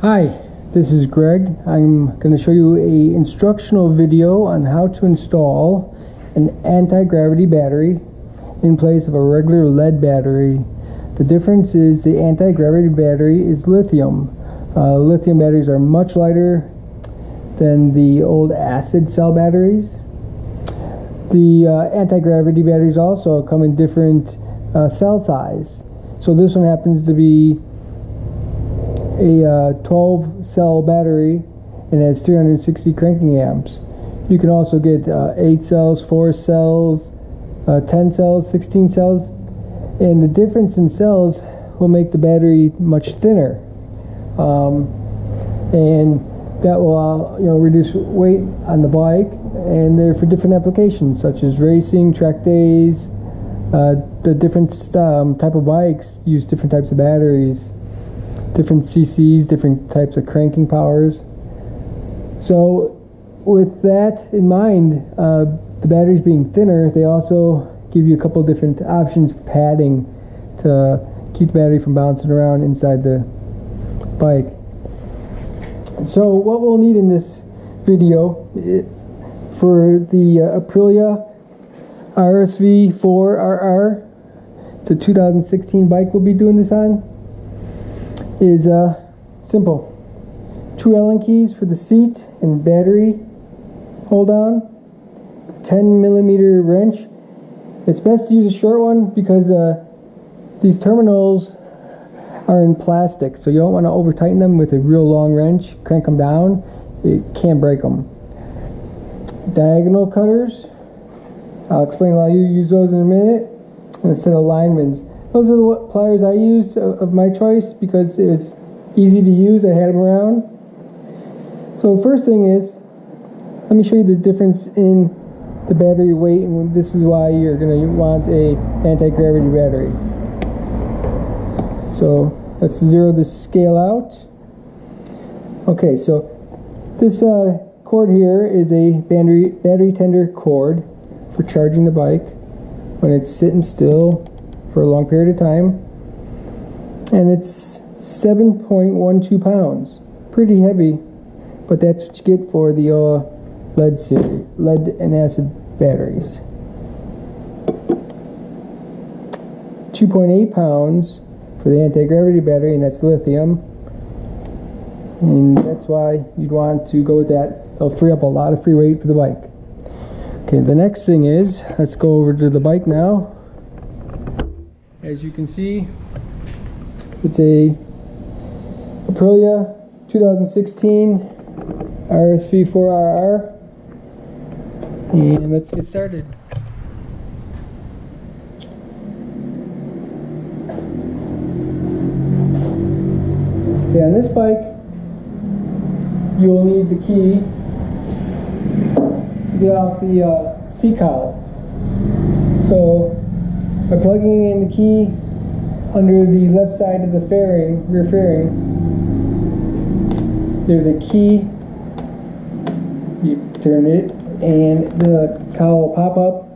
Hi, this is Greg. I'm going to show you a instructional video on how to install an anti-gravity battery in place of a regular lead battery. The difference is the anti-gravity battery is lithium. Lithium batteries are much lighter than the old acid cell batteries. The anti-gravity batteries also come in different cell size. So this one happens to be a 12 cell battery and has 360 cranking amps. You can also get 8 cells, 4 cells, 10 cells, 16 cells, and the difference in cells will make the battery much thinner, and that will reduce weight on the bike. And they're for different applications such as racing, track days. The different type of bikes use different types of batteries, different CCs, different types of cranking powers. So with that in mind, the batteries being thinner, they also give you a couple of different options for padding to keep the battery from bouncing around inside the bike. So what we'll need in this video for the Aprilia RSV4RR, it's a 2016 bike we'll be doing this on, is simple. 2 Allen keys for the seat and battery hold on, 10mm wrench. It's best to use a short one because these terminals are in plastic, so you don't want to over tighten them with a real long wrench. Crank them down, it can break them. Diagonal cutters, I'll explain why you use those in a minute. And a set of linemen's. Those are the pliers I used of my choice because it was easy to use. I had them around. So first thing is, let me show you the difference in the battery weight, and this is why you're going to want a anti-gravity battery. So let's zero this scale out. Okay, so this cord here is a battery tender cord for charging the bike when it's sitting still for a long period of time, and it's 7.12 pounds. Pretty heavy, but that's what you get for the lead and acid batteries. 2.8 pounds for the anti-gravity battery, and that's lithium, and that's why you'd want to go with that. It'll free up a lot of free weight for the bike. Okay, the next thing is, let's go over to the bike now. As you can see, it's a Aprilia 2016 RSV4RR, and let's get started. Okay, on this bike, you will need the key to get off the seat cowl. So by plugging in the key under the left side of the fairing, rear fairing, there's a key. You turn it and the cowl will pop up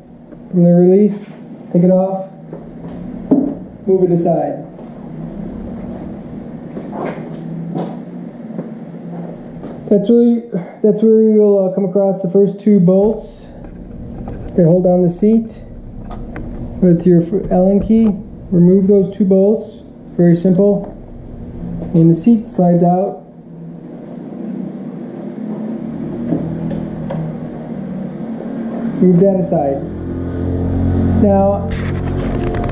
from the release. Take it off, move it aside. That's where you'll come across the first 2 bolts that hold down the seat. With your Allen key, remove those 2 bolts. Very simple. And the seat slides out. Move that aside. Now,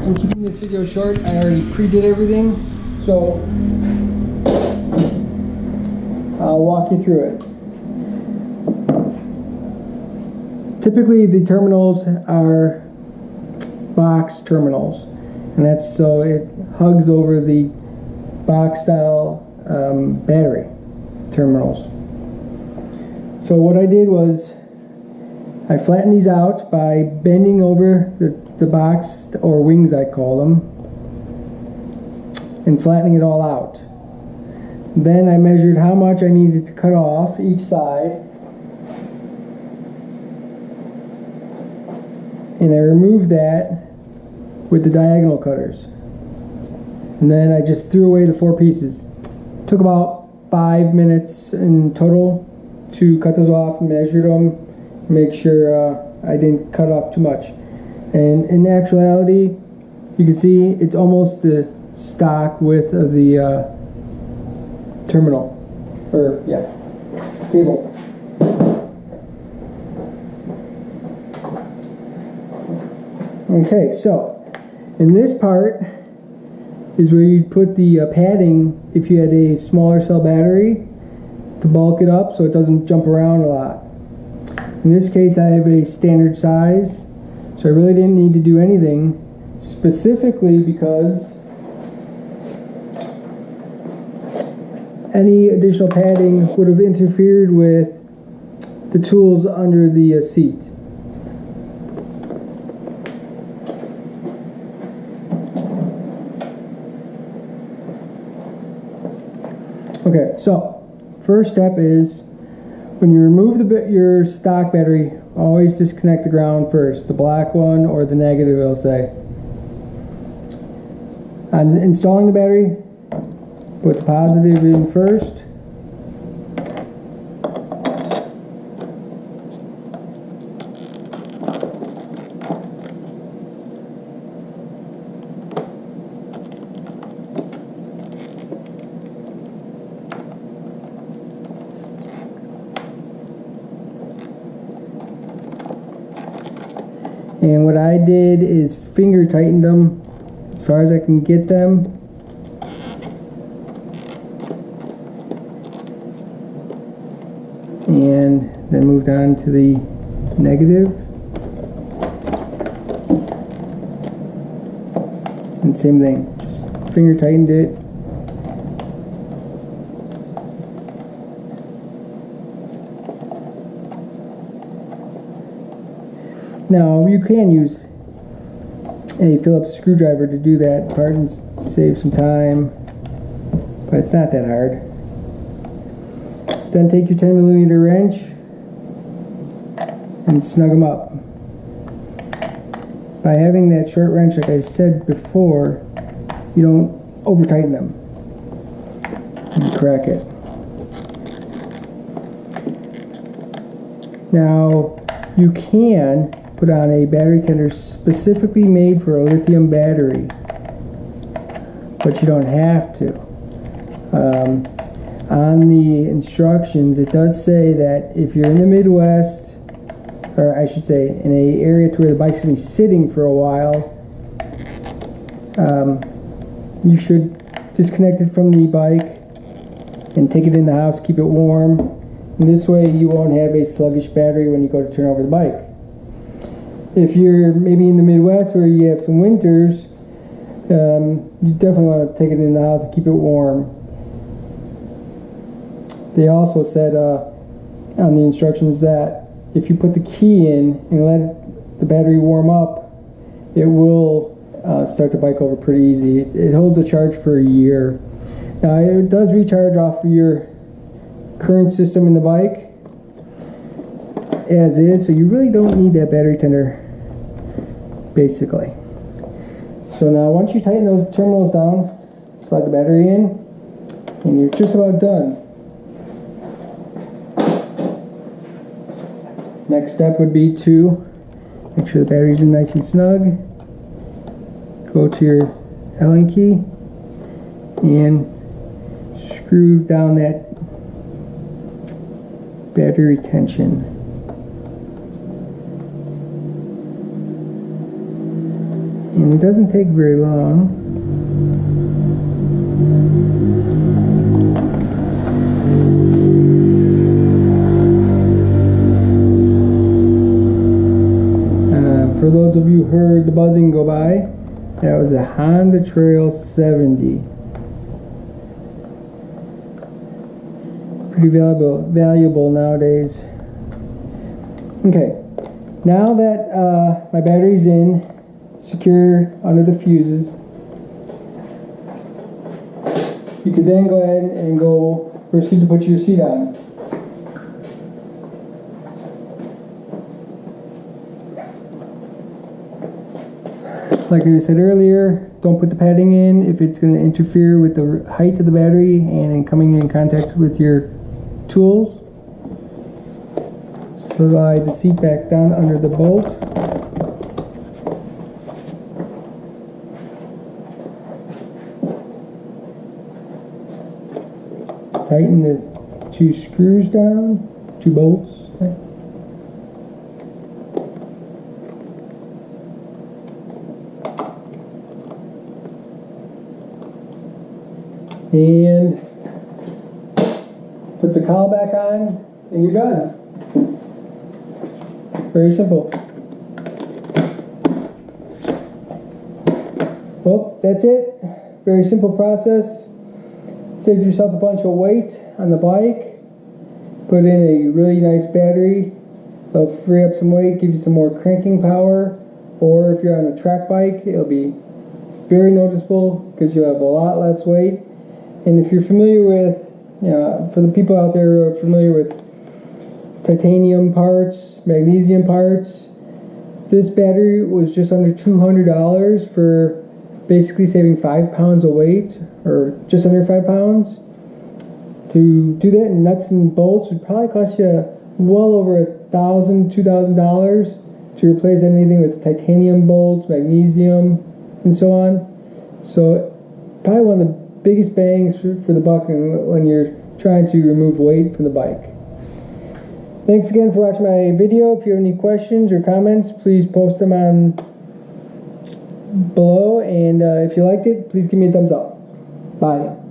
I'm keeping this video short. I already pre-did everything, so I'll walk you through it. Typically, the terminals are box terminals, and that's so it hugs over the box style battery terminals. So what I did was I flattened these out by bending over the box, or wings I call them, and flattening it all out. Then I measured how much I needed to cut off each side, and I removed that with the diagonal cutters. And then I just threw away the 4 pieces. Took about 5 minutes in total to cut those off, measured them, make sure I didn't cut off too much. And in actuality, you can see it's almost the stock width of the terminal, or yeah, cable. Okay, so in this part is where you'd put the padding if you had a smaller cell battery to bulk it up so it doesn't jump around a lot. In this case, I have a standard size, so I really didn't need to do anything, specifically because any additional padding would have interfered with the tools under the seat. Okay, so first step is when you remove your stock battery, always disconnect the ground first, the black one or the negative, it'll say. On installing the battery, put the positive in first. And what I did is finger tightened them as far as I can get them. And then moved on to the negative. And same thing, just finger tightened it. Now, you can use a Phillips screwdriver to do that part and save some time, but it's not that hard. Then take your 10mm wrench and snug them up. By having that short wrench, like I said before, you don't over tighten them. You crack it. Now, you can put on a battery tender specifically made for a lithium battery, but you don't have to. On the instructions, it does say that if you're in the Midwest, or I should say in an area to where the bike's going to be sitting for a while, you should disconnect it from the bike and take it in the house, keep it warm. And this way you won't have a sluggish battery when you go to turn over the bike. If you're maybe in the Midwest where you have some winters, you definitely want to take it in the house and keep it warm. They also said on the instructions that if you put the key in and let the battery warm up, it will start the bike over pretty easy. It holds a charge for a year. Now, it does recharge off of your current system in the bike as is, so you really don't need that battery tender, basically. So now once you tighten those terminals down, slide the battery in, and you're just about done. Next step would be to make sure the battery's in nice and snug. Go to your Allen key and screw down that battery tension. And it doesn't take very long. For those of you who heard the buzzing go by, that was a Honda Trail 70. Pretty valuable nowadays. Okay, now that my battery's in, secure under the fuses, you can then go ahead and proceed to put your seat on. Like I said earlier, don't put the padding in if it's going to interfere with the height of the battery and in coming in contact with your tools. Slide the seat back down under the bolt. Tighten the 2 screws down, 2 bolts. And put the cowl back on, and you're done. Very simple. Well, that's it. Very simple process. Save yourself a bunch of weight on the bike. Put in a really nice battery. It'll free up some weight, give you some more cranking power. Or if you're on a track bike, it'll be very noticeable because you have a lot less weight. And if you're familiar with, for the people out there who are familiar with titanium parts, magnesium parts, this battery was just under $200 for basically saving 5 pounds of weight, or just under 5 pounds. To do that in nuts and bolts would probably cost you well over $1,000, $2,000 to replace anything with titanium bolts, magnesium, and so on. So probably one of the biggest bangs for the buck when you're trying to remove weight from the bike. Thanks again for watching my video. If you have any questions or comments, please post them on below, and if you liked it, please give me a thumbs up. Bye.